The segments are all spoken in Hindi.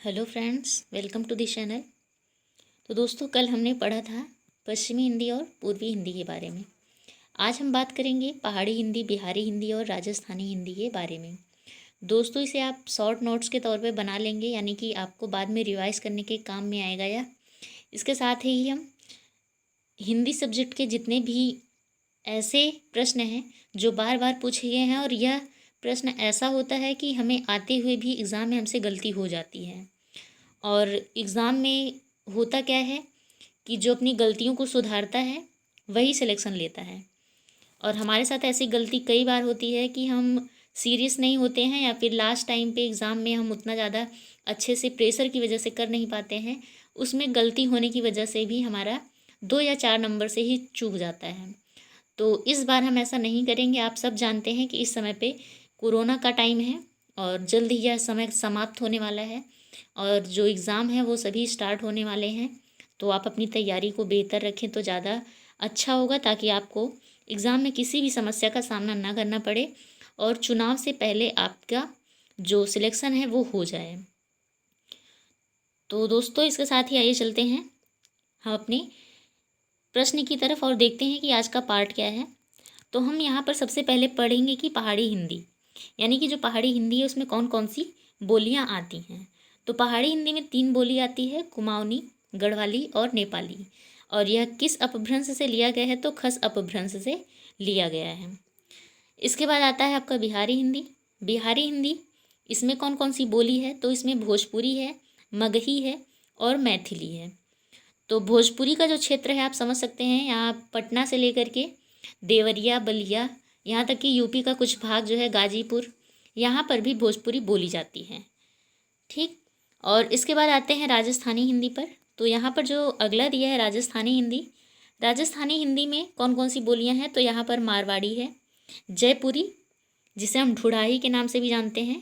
Hello friends, welcome to the channel. तो दोस्तों, कल हमने पढ़ा था पश्चिमी हिंदी और पूर्वी हिंदी के बारे में। आज हम बात करेंगे पहाड़ी हिंदी, बिहारी हिंदी और राजस्थानी हिंदी के बारे में। दोस्तों, इसे आप शॉर्ट नोट्स के तौर पे बना लेंगे, यानी कि आपको बाद में रिवाइज करने के काम में आएगा। या इसके साथ ही हम हिंदी सब्जेक्ट के जितने भी ऐसे प्रश्न हैं जो बार बार पूछे गए हैं, और यह प्रश्न ऐसा होता है कि हमें आते हुए भी एग्ज़ाम में हमसे गलती हो जाती है। और एग्ज़ाम में होता क्या है कि जो अपनी गलतियों को सुधारता है वही सिलेक्शन लेता है। और हमारे साथ ऐसी गलती कई बार होती है कि हम सीरियस नहीं होते हैं, या फिर लास्ट टाइम पे एग्ज़ाम में हम उतना ज़्यादा अच्छे से प्रेशर की वजह से कर नहीं पाते हैं। उसमें गलती होने की वजह से भी हमारा 2 या 4 नंबर से ही चूक जाता है। तो इस बार हम ऐसा नहीं करेंगे। आप सब जानते हैं कि इस समय पे कोरोना का टाइम है और जल्द ही यह समय समाप्त होने वाला है, और जो एग्ज़ाम है वो सभी स्टार्ट होने वाले हैं। तो आप अपनी तैयारी को बेहतर रखें तो ज़्यादा अच्छा होगा, ताकि आपको एग्ज़ाम में किसी भी समस्या का सामना ना करना पड़े और चुनाव से पहले आपका जो सिलेक्शन है वो हो जाए। तो दोस्तों, इसके साथ ही आइए चलते हैं हम अपने प्रश्न की तरफ और देखते हैं कि आज का पार्ट क्या है। तो हम यहाँ पर सबसे पहले पढ़ेंगे कि पहाड़ी हिंदी, यानी कि जो पहाड़ी हिंदी है उसमें कौन कौन सी बोलियाँ आती हैं। तो पहाड़ी हिंदी में 3 बोली आती है, कुमाऊनी, गढ़वाली और नेपाली। और यह किस अपभ्रंश से लिया गया है? तो खस अपभ्रंश से लिया गया है। इसके बाद आता है आपका बिहारी हिंदी। बिहारी हिंदी, इसमें कौन कौन सी बोली है? तो इसमें भोजपुरी है, मगही है और मैथिली है। तो भोजपुरी का जो क्षेत्र है आप समझ सकते हैं, यहाँ पटना से लेकर के देवरिया, बलिया, यहाँ तक कि यूपी का कुछ भाग जो है गाजीपुर, यहाँ पर भी भोजपुरी बोली जाती है। ठीक। और इसके बाद आते हैं राजस्थानी हिंदी पर। तो यहाँ पर जो अगला दिया है राजस्थानी हिंदी, राजस्थानी हिंदी में कौन कौन सी बोलियाँ हैं? तो यहाँ पर मारवाड़ी है, जयपुरी जिसे हम ढुढ़ाई के नाम से भी जानते हैं,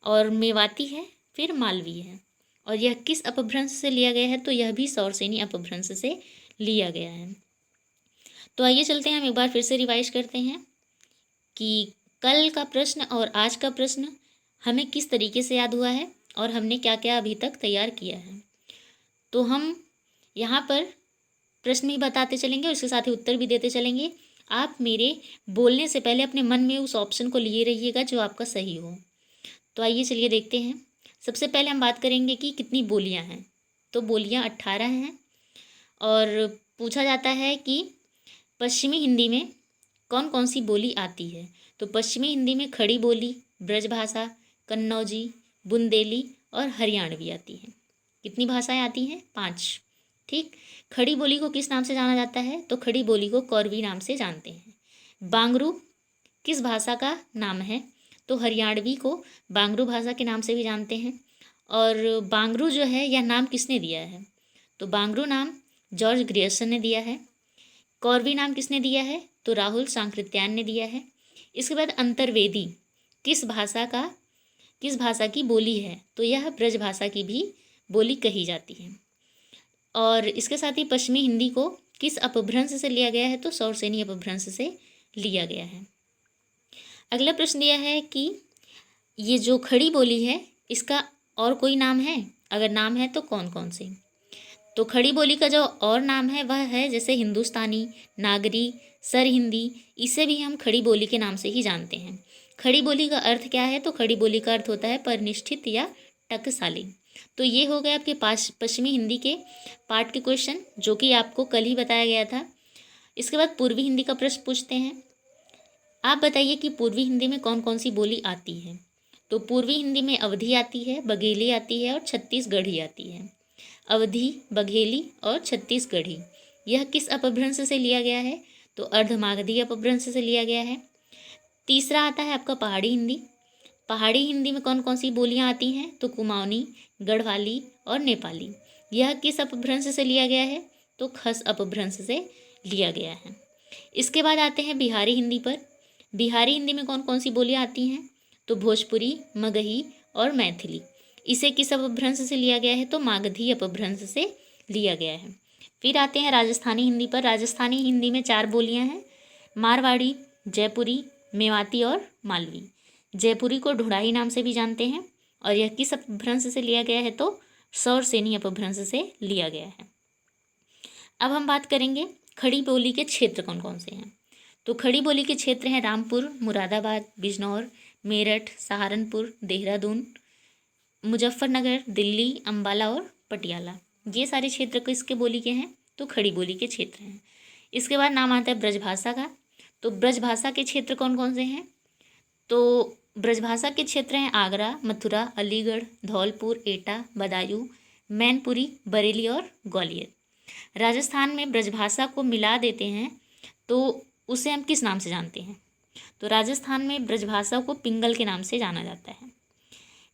और मेवाती है, फिर मालवी है। और यह किस अपभ्रंश से लिया गया है? तो यह भी सौरसेनी अपभ्रंश से लिया गया है। तो आइए चलते हैं, हम एक बार फिर से रिवाइज करते हैं कि कल का प्रश्न और आज का प्रश्न हमें किस तरीके से याद हुआ है और हमने क्या क्या अभी तक तैयार किया है। तो हम यहाँ पर प्रश्न भी बताते चलेंगे और इसके साथ ही उत्तर भी देते चलेंगे। आप मेरे बोलने से पहले अपने मन में उस ऑप्शन को लिए रहिएगा जो आपका सही हो। तो आइए चलिए देखते हैं। सबसे पहले हम बात करेंगे कि कितनी बोलियां हैं। तो बोलियां 18 हैं। और पूछा जाता है कि पश्चिमी हिंदी में कौन कौन सी बोली आती है। तो पश्चिमी हिंदी में खड़ी बोली, ब्रजभाषा, कन्नौजी, बुंदेली और हरियाणवी आती है। कितनी भाषाएं आती हैं? 5। ठीक। खड़ी बोली को किस नाम से जाना जाता है? तो खड़ी बोली को कौरवी नाम से जानते हैं। बांगरू किस भाषा का नाम है? तो हरियाणवी को बांगरू भाषा के नाम से भी जानते हैं। और बांगरू जो है यह नाम किसने दिया है? तो बांगरू नाम जॉर्ज ग्रियर्सन ने दिया है। कौरवी नाम किसने दिया है? तो राहुल सांकृत्यायन ने दिया है। इसके बाद अंतर्वेदी किस भाषा की बोली है? तो यह ब्रज भाषा की भी बोली कही जाती है। और इसके साथ ही पश्चिमी हिंदी को किस अपभ्रंश से लिया गया है? तो सौरसेनी अपभ्रंश से लिया गया है। अगला प्रश्न यह है कि ये जो खड़ी बोली है इसका और कोई नाम है? अगर नाम है तो कौन कौन से? तो खड़ी बोली का जो और नाम है वह है जैसे हिंदुस्तानी, नागरी, सर हिंदी, इसे भी हम खड़ी बोली के नाम से ही जानते हैं। खड़ी बोली का अर्थ क्या है? तो खड़ी बोली का अर्थ होता है परिनिष्ठित या टकसाली। तो ये हो गए आपके पश्चिमी हिंदी के पार्ट के क्वेश्चन, जो कि आपको कल ही बताया गया था। इसके बाद पूर्वी हिंदी का प्रश्न पूछते हैं। आप बताइए कि पूर्वी हिंदी में कौन कौन सी बोली आती है। तो पूर्वी हिंदी में अवधी आती है, बघेली आती है और छत्तीसगढ़ी आती है। अवधी, बघेली और छत्तीसगढ़ी, यह किस अपभ्रंश से लिया गया है? तो अर्धमागधी अपभ्रंश से लिया गया है। तीसरा आता है आपका पहाड़ी हिंदी। पहाड़ी हिंदी में कौन कौन सी बोलियां आती हैं? तो कुमाऊनी, गढ़वाली और नेपाली, यह किस अपभ्रंश से लिया गया है? तो खस अपभ्रंश से लिया गया है। इसके बाद आते हैं बिहारी हिंदी पर। बिहारी हिंदी में कौन कौन सी बोलियां आती हैं? तो भोजपुरी, मगही और मैथिली, इसे किस अपभ्रंश से लिया गया है? तो मागधी अपभ्रंश से लिया गया है। फिर आते हैं राजस्थानी हिंदी पर। राजस्थानी हिंदी में 4 बोलियां हैं, मारवाड़ी, जयपुरी, मेवाती और मालवी। जयपुरी को ढुढ़ाई नाम से भी जानते हैं और यह किस अपभ्रंश से लिया गया है? तो सौरसेनी अपभ्रंश से लिया गया है। अब हम बात करेंगे खड़ी बोली के क्षेत्र कौन कौन से हैं। तो खड़ी बोली के क्षेत्र हैं रामपुर, मुरादाबाद, बिजनौर, मेरठ, सहारनपुर, देहरादून, मुजफ्फरनगर, दिल्ली, अम्बाला और पटियाला। ये सारे क्षेत्र किसके बोली के हैं? तो खड़ी बोली के क्षेत्र हैं। इसके बाद नाम आता है ब्रजभाषा का। तो ब्रजभाषा के क्षेत्र कौन कौन से हैं? तो ब्रजभाषा के क्षेत्र हैं आगरा, मथुरा, अलीगढ़, धौलपुर, एटा, बदायूं, मैनपुरी, बरेली और ग्वालियर। राजस्थान में ब्रजभाषा को मिला देते हैं तो उसे हम किस नाम से जानते हैं? तो राजस्थान में ब्रजभाषा को पिंगल के नाम से जाना जाता है।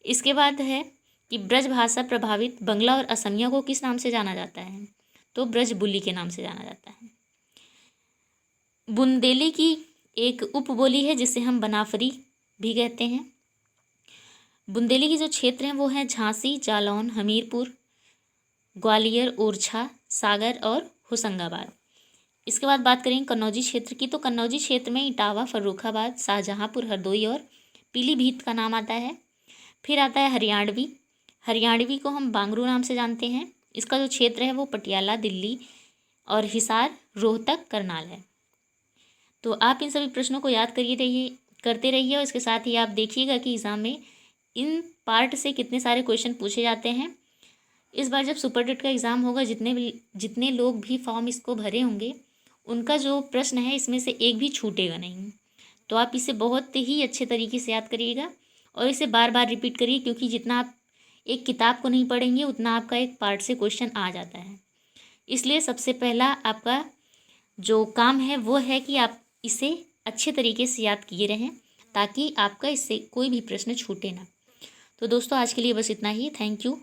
इसके बाद है कि ब्रजभाषा प्रभावित बंगला और असमिया को किस नाम से जाना जाता है? तो ब्रजबुली के नाम से जाना जाता है। बुंदेली की एक उपबोली है जिसे हम बनाफरी भी कहते हैं। बुंदेली के जो क्षेत्र हैं वो हैं झांसी, जालौन, हमीरपुर, ग्वालियर, ओरछा, सागर और होशंगाबाद। इसके बाद बात करेंगे कन्नौजी क्षेत्र की। तो कन्नौजी क्षेत्र में इटावा, फर्रुखाबाद, शाहजहाँपुर, हरदोई और पीलीभीत का नाम आता है। फिर आता है हरियाणवी। हरियाणवी को हम बांगरू नाम से जानते हैं। इसका जो क्षेत्र है वो पटियाला, दिल्ली और हिसार, रोहतक, करनाल है। तो आप इन सभी प्रश्नों को याद करते रहिए और इसके साथ ही आप देखिएगा कि एग्ज़ाम में इन पार्ट से कितने सारे क्वेश्चन पूछे जाते हैं। इस बार जब सुपर टेट का एग्ज़ाम होगा, जितने लोग भी फॉर्म इसको भरे होंगे उनका जो प्रश्न है इसमें से एक भी छूटेगा नहीं। तो आप इसे बहुत ही अच्छे तरीके से याद करिएगा और इसे बार बार रिपीट करिए, क्योंकि जितना आप एक किताब को नहीं पढ़ेंगे उतना आपका एक पार्ट से क्वेश्चन आ जाता है। इसलिए सबसे पहला आपका जो काम है वो है कि आप इसे अच्छे तरीके से याद किए रहें ताकि आपका इससे कोई भी प्रश्न छूटे ना। तो दोस्तों आज के लिए बस इतना ही। Thank you.